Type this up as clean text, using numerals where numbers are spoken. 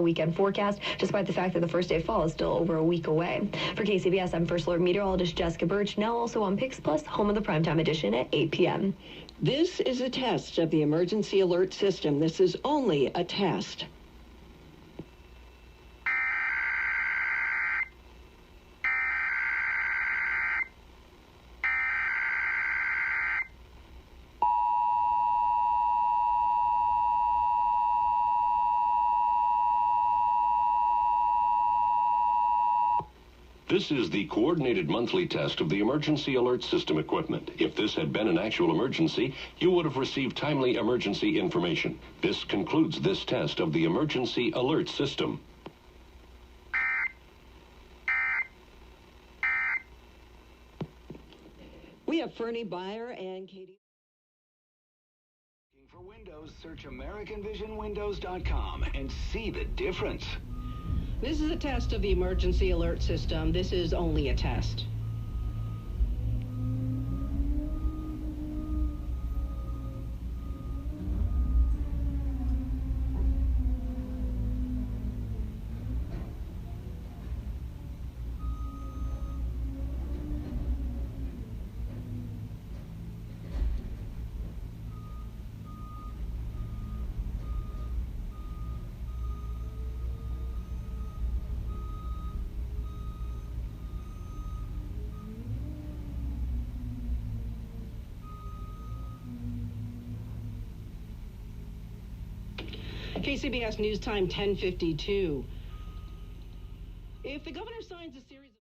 weekend forecast, despite the fact that the first day of fall is still over a week away. For KCBS, I'm First Alert Meteorologist Jessica Birch, now also on Pix Plus, home of the primetime edition at 8 p.m. This is a test of the emergency alert system. This is only a test. This is the coordinated monthly test of the emergency alert system equipment. If this had been an actual emergency, you would have received timely emergency information. This concludes this test of the emergency alert system. We have Fernie Byer and Katie. For Windows, search AmericanVisionWindows.com and see the difference. This is a test of the emergency alert system. This is only a test. KCBS News Time 10:52. If the governor signs a series of